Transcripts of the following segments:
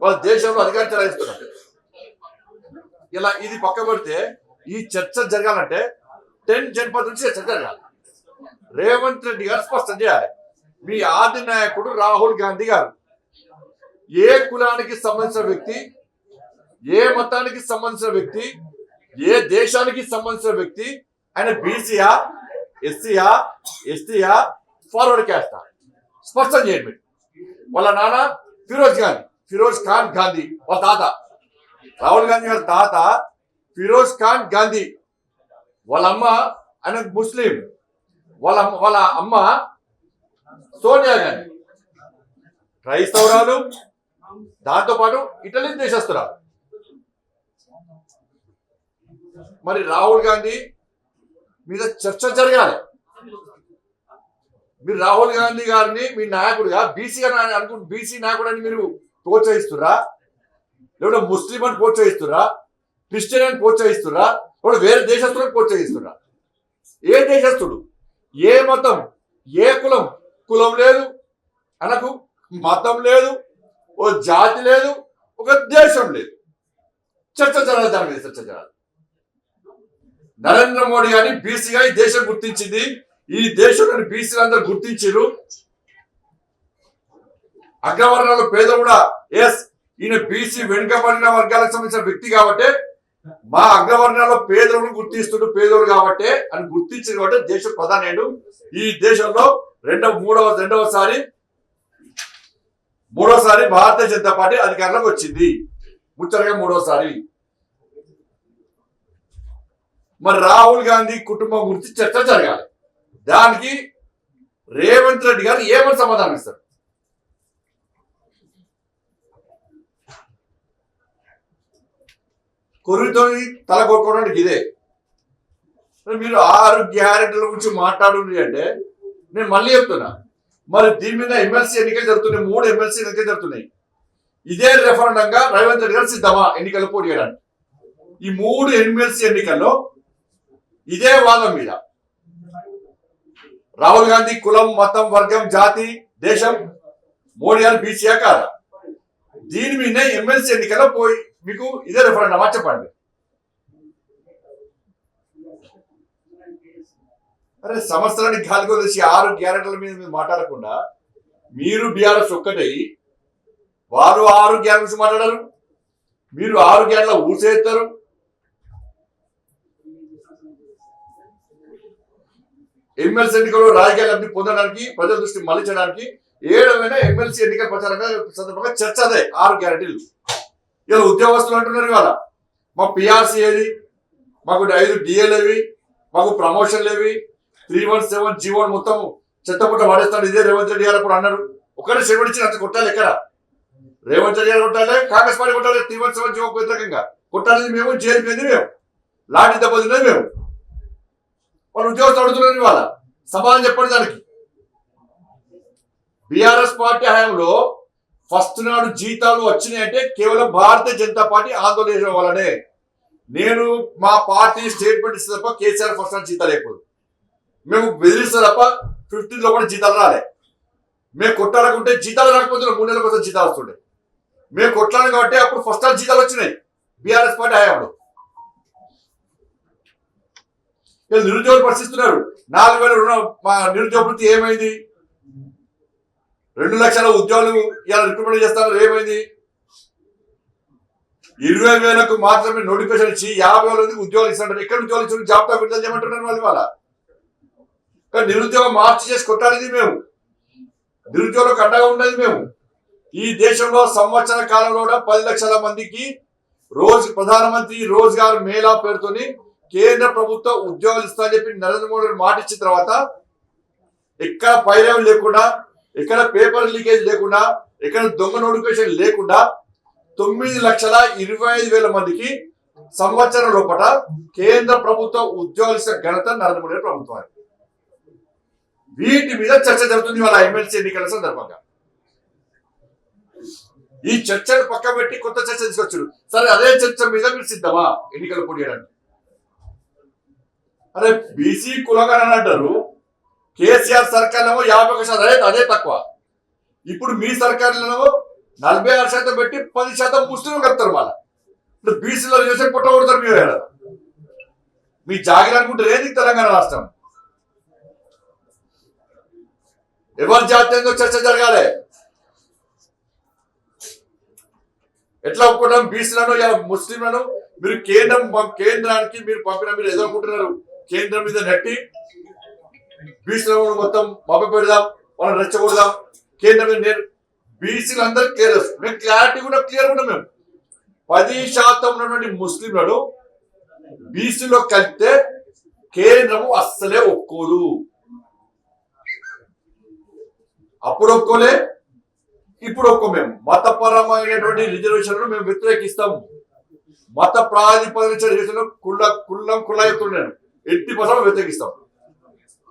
వాళ్ళ దేశంలో అధికారం చెలాయిస్తున్నారు. ఇలా ఇది పక్క పెడితే ఈ చర్చ జరగాలంటే 10 జనపద నుంచి చర్చ జరగాలి. రేవంత్ రెడ్డి గారు స్పష్టం చేయాలి. మీ ఆది నాయకుడు రాహుల్ గాంధీ గారు ఏ కులానికి సంబంధించిన వ్యక్తి, ఏ మతానికి సంబంధించిన వ్యక్తి, ఏ దేశానికి సంబంధించిన వ్యక్తి, ఆయన బీసీయా, ఎస్సీయా, ఎస్టీయా, ఫార్వర్డ్ క్యాస్టా స్పష్టం చేయండి. వాళ్ళ నాన్న ఫిరోజ్ ఖాన్ గాంధీ, వాళ్ళ తాత రాహుల్ గాంధీ గారి తాత ఫిరోజ్ ఖాన్ గాంధీ, వాళ్ళ అమ్మ ఆయన ముస్లిం, వాళ్ళ అమ్మ సోనియా గాంధీ క్రైస్తవురాలు, దాంతోపాటు ఇటలీ దేశస్తురాలు. మరి రాహుల్ గాంధీ మీద చర్చ జరగాలి. మీరు రాహుల్ గాంధీ గారిని మీ నాయకుడిగా బీసీ అనుకుంటు బీసీ నాయకుడు అని మీరు ప్రోత్సహిస్తురా, లేకపోతే ముస్లిం అని ప్రోత్సహిస్తురా, క్రిస్టియన్ అని ప్రోత్సహిస్తురా, లేకపోతే వేరే దేశస్తులను ప్రోత్సహిస్తురా? ఏ దేశస్తుడు, ఏ మతం, ఏ కులం? కులం లేదు అనకు, మతం లేదు, ఓ జాతి లేదు, ఒక దేశం లేదు. చర్చ జరగాలి, దాని మీద చర్చ జరగాలి. నరేంద్ర మోడీ గారిని బీసీగా ఈ దేశం గుర్తించింది. ఈ దేశంలోని బీసీలు అందరూ గుర్తించారు. అగ్రవర్ణాలు పేదలు కూడా ఎస్ ఈయన బీసీ వెనుకబడిన వర్గాలకు సంబంధించిన వ్యక్తి కాబట్టి మా అగ్రవర్ణాల్లో పేదలను గుర్తిస్తుడు, పేదోడు కాబట్టి అని గుర్తించింది కాబట్టి దేశ ప్రధాని ఈ దేశంలో మూడోసారి భారతీయ జనతా పార్టీ అధికారంలోకి వచ్చింది. ముచ్చటగా మూడోసారి. మరి రాహుల్ గాంధీ కుటుంబం గురించి చర్చ జరగాలి. దానికి రేవంత్ రెడ్డి గారు ఏమని సమాధానం ఇస్తారు? కొర్రితో తల కొట్టుకోవడానికి ఇదే. మీరు 6 గ్యారెంటీల గురించి మాట్లాడుంది అంటే నేను మళ్ళీ చెప్తున్నా, మరి దీని మీద ఎమ్మెల్సీ ఎన్నికలు జరుగుతున్నాయి, 3 ఎమ్మెల్సీ ఎన్నికలు జరుగుతున్నాయి. ఇదే రెఫరెండంగా రేవంత్ రెడ్డి గారు సిద్ధమా ఎన్నికలు పోటీ చేయడానికి? ఈ 3 ఎమ్మెల్సీ ఎన్నికల్లో ఇదే వాదం మీద రాహుల్ గాంధీ కులం, మతం, వర్గం, జాతి, దేశం, మోడీ గారు బీసీయా కాదా? దీని మీద ఎమ్మెల్సీ ఎన్నికల్లో పోయి మీకు ఇదే రెఫరెండమా చెప్పండి. అరే సంవత్సరానికి గాలికి వదిలేసి 6 గ్యారెంటీల మీద మీరు మాట్లాడకుండా మీరు బీఆర్ఎస్ ఒక్కటై వారు 6 గ్యారెంటీస్ మాట్లాడారు. మీరు 6 గ్యారెంటీల ఊసేస్తారు. ఎమ్మెల్సీ ఎన్నికల్లో రాజకీయ లబ్ధి పొందడానికి, ప్రజల దృష్టి మళ్లించడానికి 7వ ఎమ్మెల్సీ ఎన్నికల ప్రచారంగా సందర్భంగా చర్చ అదే 6 గ్యారెంటీలు. ఇలా ఉద్యోగస్తులు అంటున్నారు ఇవాళ మా పిఆర్సీ ఏది, మాకు 5 డిఏలు ఏవి, మాకు ప్రమోషన్లు ఏవి, 317 జీవో మొత్తం చెత్తపుట్ట పడేస్తాడు. ఇదే రేవంత్ రెడ్డి గారు అప్పుడు అన్నారు. ఒకటే సెలవుడిచ్చి అంత కొట్టాలి. ఎక్కడ రేవంత్ రెడ్డి గారు కొట్టాలి, కాంగ్రెస్ పార్టీ కొట్టాలి. 317 జీవోకు వ్యతిరేకంగా కొట్టాలి మేము, జైలు పోయింది మేము, లాఠీ దెబ్బతిన్నది మేము. వాళ్ళు ఉద్యోగస్తులు అడుగుతున్నారు ఇవాళ, సమాధానం చెప్పండి దానికి. బీఆర్ఎస్ పార్టీ హయాంలో ఫస్ట్ నాడు జీతాలు వచ్చినాయంటే కేవలం భారతీయ జనతా పార్టీ ఆందోళన చేయడం వల్లనే. నేను మా పార్టీ స్టేట్మెంట్ ఇస్తే తప్ప కేసీఆర్ ఫస్ట్ నాడు జీతాలు లేకపోదు. మేము బెదిరిస్తే తప్ప 15 లో కూడా జీతాలు రాలే. మేము కొట్టాలనుకుంటే జీతాలు రాకపోతే 3 నెలల కోసం జీతాలు వస్తుండే. మేము కొట్లాలి కాబట్టి అప్పుడు ఫస్ట్ నాడు జీతాలు వచ్చినాయి బీఆర్ఎస్ పార్టీ హయాంలో. నిరుద్యోగులు పరిశీలిస్తున్నారు. 4,000 రుణం మా నిరుద్యోగ వృత్తి ఏమైంది? 2 లక్షల ఉద్యోగులు ఇలా రిక్రూట్మెంట్ చేస్తారు, ఏమైంది? 20,000కు మాత్రమే నోటిఫికేషన్ ఇచ్చి 50,000 ఉద్యోగాలు ఇస్తున్నారు. ఎక్కడ ఉద్యోగాలు ఇచ్చిన జాబితా విడుదల చేయమంటున్నారు వాళ్ళు ఇవాళ. కానీ నిరుద్యోగం మార్చి చేసి కొట్టాలి మేము, నిరుద్యోగులకు అండగా ఉండేది మేము. ఈ దేశంలో సంవత్సర కాలంలో 10 లక్షల మందికి ప్రధానమంత్రి రోజ్గార్ మేళా పేరుతోని కేంద్ర ప్రభుత్వం ఉద్యోగాలు ఇస్తామని చెప్పి నరేంద్ర మోడీ మాట ఇచ్చిన తర్వాత ఎక్కడ పైరవి లేకుండా, ఎక్కడ పేపర్ లీకేజ్ లేకుండా, ఎక్కడ దొంగ నోటిఫికేషన్ లేకుండా 9,25,000 మందికి సంవత్సరం లోపల కేంద్ర ప్రభుత్వం ఉద్యోగాలు ఇచ్చిన ఘనత నరేంద్ర మోడీ ప్రభుత్వం. వీటి మీద చర్చ జరుగుతుంది వాళ్ళ ఎమ్మెల్సీ ఎన్నికల సందర్భంగా. ఈ చర్చను పక్క పెట్టి కొత్త చర్చ తీసుకొచ్చారు. సరే అదే చర్చ మీద మీరు సిద్ధమా ఎన్నికలు పోటీ చేయడానికి? అరే బీసీ కులగణన అంటారు. కేసీఆర్ సర్కార్లో 50% అదే తక్కువ. ఇప్పుడు మీ సర్కార్లో 46% పెట్టి 10% ముస్లింలు కలుపుతారు మళ్ళీ. ఇప్పుడు బీసీలో చేసే పుట్ట కొడతారు మీరు. మీ జాగిరి అనుకుంటారు ఏంది తెలంగాణ రాష్ట్రం? ఎవరి జాతీయంగా చర్చ జరగాలి. ఎట్లా ఒప్పుకుంటాం బీసీలను ముస్లింలను? మీరు కేంద్రానికి మీరు పంపిన మీరు ఎదుర్కొంటున్నారు. కేంద్రం మీద నెట్టి బీసీలను మొత్తం మభ పెడదాం, వాళ్ళని రెచ్చగొడదాం. కేంద్రం మీద నేను బీసీలు అందరూ క్లియర్, మేము క్లారిటీ కూడా క్లియర్ ఉన్నాం. మేము 10% ఉన్నటువంటి ముస్లింలను బీసీలో కలిపితే కేంద్రము అస్సలే ఒప్పుకోదు. అప్పుడు ఒప్పుకోలే, ఇప్పుడు ఒప్పుకో. మేము మతపరమైనటువంటి రిజర్వేషన్లు మేము వ్యతిరేకిస్తాము. మత ప్రాతిపదికన కుళ్ళ చెప్తున్నాను, 80% వ్యతిరేకిస్తాం.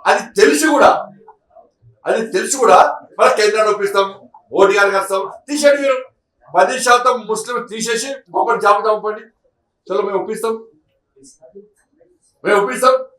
అది తెలిసి కూడా మన కేంద్రాన్ని ఒప్పిస్తాం, ఓటు గారికి వస్తాం. తీసేయండి మీరు 10% ముస్లిం తీసేసి ఒకటి జాబు పంపండి. చలో మేము ఒప్పిస్తాం.